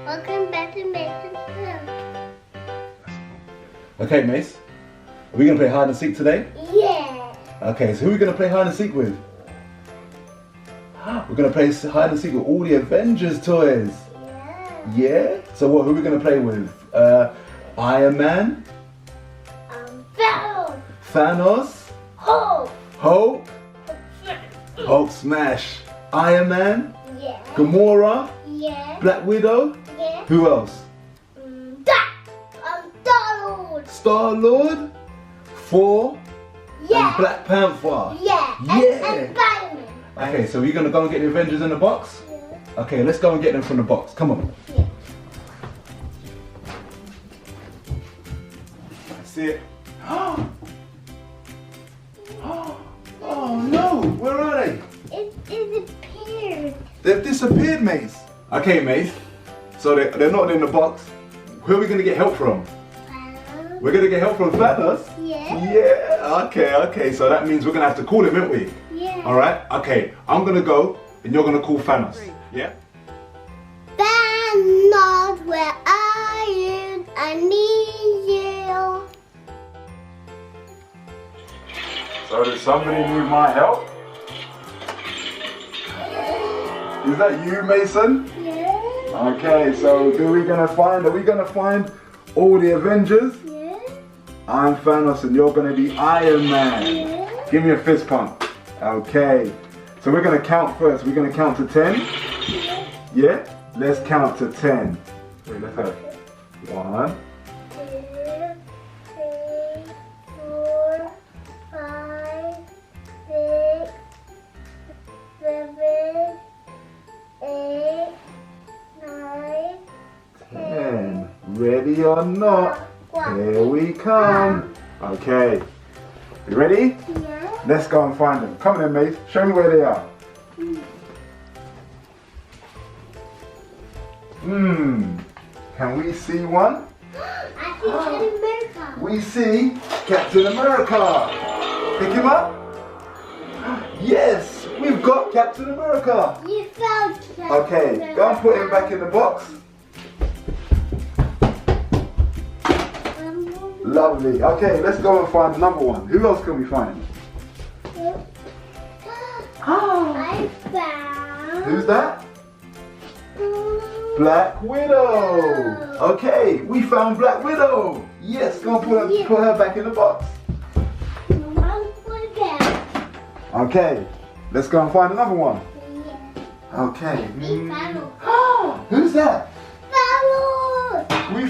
Welcome back to Mason's Room. Okay, Mace. Are we going to play hide and seek today? Yeah. Okay, so who are we going to play hide and seek with? We're going to play hide and seek with all the Avengers toys. Yeah. Yeah? So who are we going to play with? Iron Man? Thanos? Hulk? Hulk smash. Iron Man? Yeah. Gamora? Yeah. Black Widow? Yeah. Who else? Donald. Star-Lord? Thor? Yeah. And Black Panther? Yeah. Yeah. And Spider-Man. Okay, so we're going to go and get the Avengers in the box? Yeah. Okay, let's go and get them from the box. Come on. Yeah. That's it. Oh no, where are they? It disappeared. They've disappeared, Mace. Okay, Mace. So they're not in the box. Who are we going to get help from? We're going to get help from Thanos? Yeah. Yeah, okay. So that means we're going to have to call him, aren't we? Yeah. Alright, okay. I'm going to go and you're going to call Thanos. Yeah? Thanos, where are you? I need you. So does somebody need my help? Is that you, Mason? Yeah. Okay, so are we gonna find all the Avengers? Yeah. I'm Thanos and you're gonna be Iron Man. Yeah. Give me a fist pump. Okay. So we're gonna count first. We're gonna count to 10. Yeah. Yeah? Let's count to 10. Wait, let's have 1. 2, 3, 4, 5, 6, 7, 8, 9, 10. Ready or not? Here we come. Okay. You ready? Yeah. Let's go and find them. Come on then, Mace. Show me where they are. Can we see one? I see Captain America. We see Captain America. Pick him up. Yes, we've got Captain America. You found Captain Okay, go and put him back in the box. Lovely. Okay, let's go and find number 1. Who else can we find? I found. Who's that? Black Widow. Okay, we found Black Widow. Yes, go and put her back in the box. Okay, let's go and find another one. Okay. Who's that? We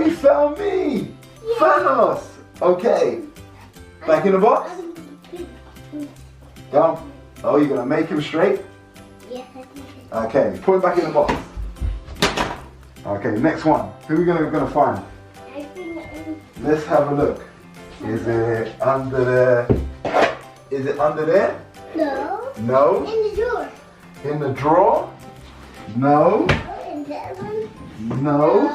found me. Thanos. Okay. Back in the box. Go. Oh, you're gonna make him straight? Yes, I think. Okay, put him back in the box. Okay, next one. Who are we gonna find? Let's have a look. Is it under there? Is it under there? No. No. In the drawer. In the drawer? No. In that one. No. No.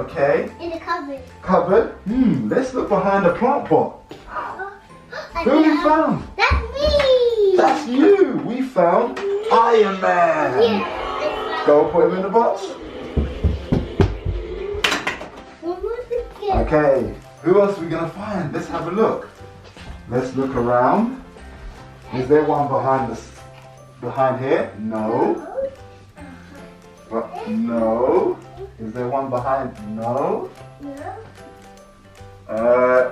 Okay. In the cupboard. Cupboard? Let's look behind the plant pot. Who we found? That's me. That's you. We found Iron Man. Yeah. Go put him in the box. Okay. Who else are we gonna find? Let's have a look. Let's look around. Is there one behind here? No. No. Is there one behind? No. No.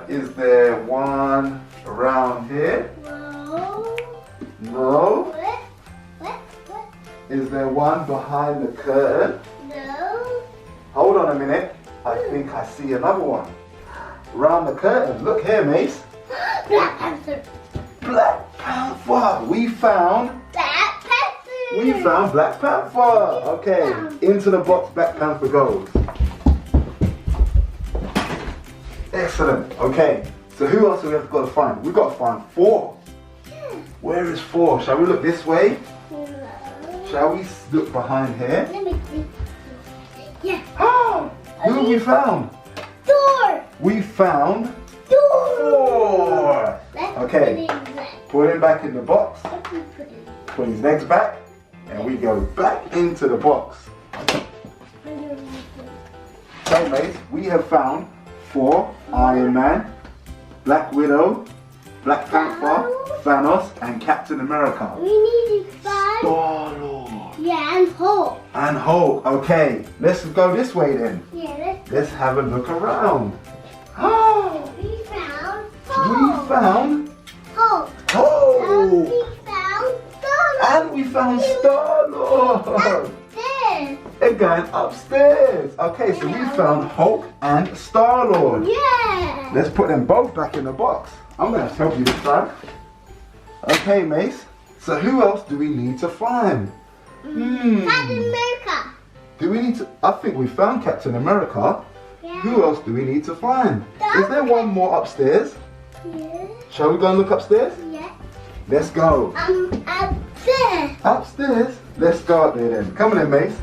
Is there one around here? No. No. What? Is there one behind the curtain? No. Hold on a minute. I think I see another one. Around the curtain. Look here, Mace. Black Panther. Black Panther. We found Black Panther. Black Panther. Okay. Into the box Black Panther goes. Excellent. Okay. So who else have we got to find? We've got to find 4. Where is 4? Shall we look this way? No. Shall we look behind here? Let me see. Yeah. Who have we found? Thor. We found Thor. 4. Let's Okay. put it back. Put him back in the box. Let me put it. Put his legs back. And we go back into the box. Okay, mates, we have found 4 Iron Man, Black Widow, Black Panther, Thanos, and Captain America. We need to find Star-Lord. Yeah, and Hulk. And Hulk. Okay, let's go this way then. Yeah, Let's have a look around. we found Hulk. We found Hulk. Hulk. We found Star-Lord. And we found Star-Lord. Upstairs. They're going upstairs. Okay, so we found Hulk and Star-Lord. Yeah. Let's put them both back in the box. I'm going to help you this time. Okay, Mace. So who else do we need to find? Captain America. Do we need to... I think we found Captain America. Yeah. Who else do we need to find? Is there one more upstairs? Yeah. Shall we go and look upstairs? Yeah. Let's go. Upstairs. Upstairs? Let's go up there then. Come on in, Mace.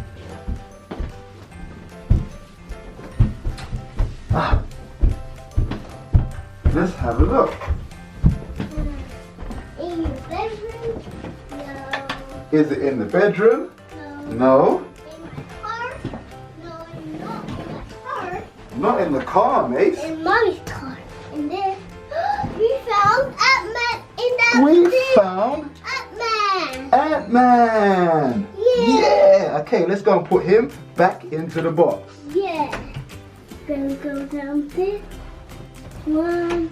Let's have a look. In your bedroom? No. Is it in the bedroom? No. No. In my car? No, not in my car. Not in the car, Mace. In Mommy's car. And then we found Ant-Man in that We thing. found Ant-Man. Ant-Man. Yeah. Yeah. Okay, let's go and put him back into the box. Yeah. Gonna go downstairs. 1,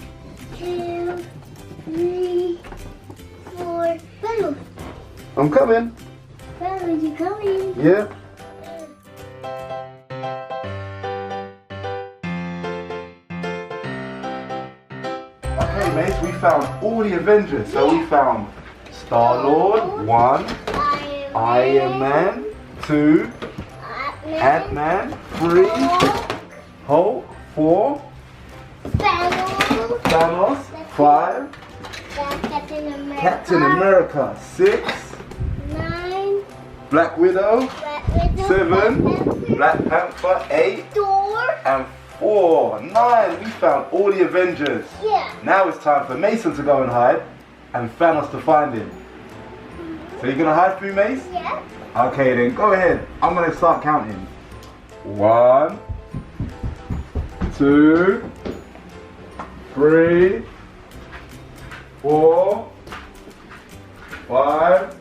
2, 3, 4. Fellows. I'm coming. Fellows, you coming? Yeah. Okay, Mace, we found all the Avengers. So we found Star-Lord, 1, Iron Man, 2, Ant-Man, 3, Hulk, 4, Thanos, 5, Captain America, 6, 9, Black Widow, Black Widow, 7, Black Panther, 8, Thor. and 4. 9. We found all the Avengers. Yeah. Now it's time for Mason to go and hide and Thanos to find him. So you're gonna hide for me, Mace? Yeah. Okay then, go ahead. I'm gonna start counting. 1, 2, 3, 4, 5,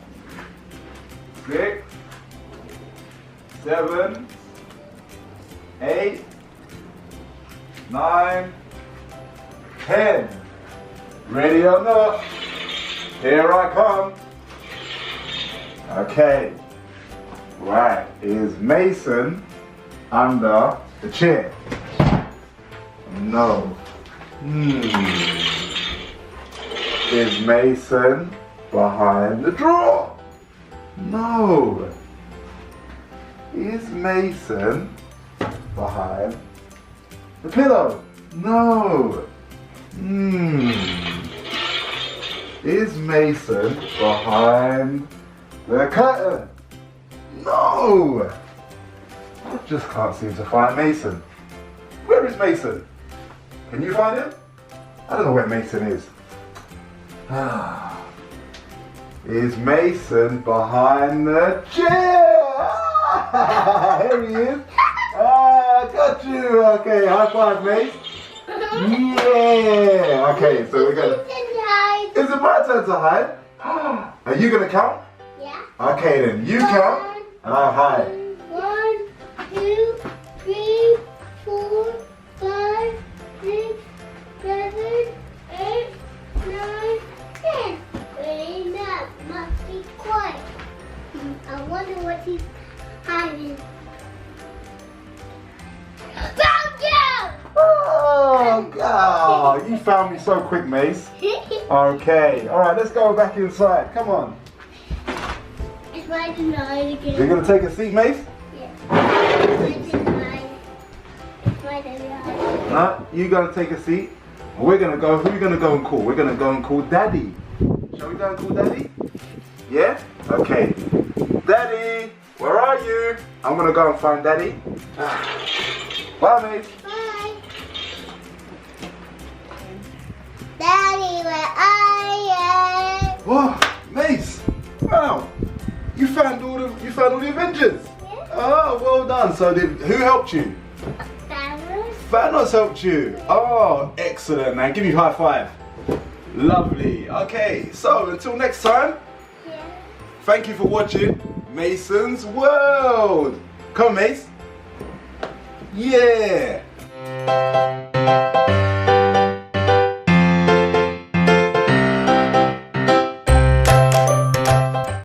6, 7, 8, 9, 10. Ready or not? Here I come. Okay. Right. Is Mason under the chair? No. Is Mason behind the drawer? No. Is Mason behind the pillow? No. Is Mason behind the curtain? No. I just can't seem to find Mason. Where is Mason? Can you find him? I don't know where Mason is. Is Mason behind the chair? Here he is. Got you. Okay, high five, Mace. Yeah. Okay, so we're gonna. Is it my turn to hide? Are you gonna count? Yeah. Okay then, you count and I'll hide. 1, 2, 3, 4, 5, 6, 7, 8, 9, 10. Wait, that must be quiet. I wonder what he's hiding. Found you! Oh God! You found me so quick, Mace. Okay, alright, let's go back inside. Come on. It's my denied again. You're gonna take a seat, Mace? Yeah. It's denied. It's my denied. No, you gonna take a seat. We're gonna go, who are we gonna go and call? We're gonna go and call Daddy. Shall we go and call Daddy? Yeah? Okay. Daddy, where are you? I'm gonna go and find Daddy. Bye, Mace. Bye. Daddy, where are you? Whoa, Mace! Wow! You found all the Avengers! Yeah. Oh, well done. So who helped you? Daddy. Thanos helped you. Oh, excellent, man. Give you a high five. Lovely. Okay, so until next time, thank you for watching Mason's World. Come on, Mace. Yeah.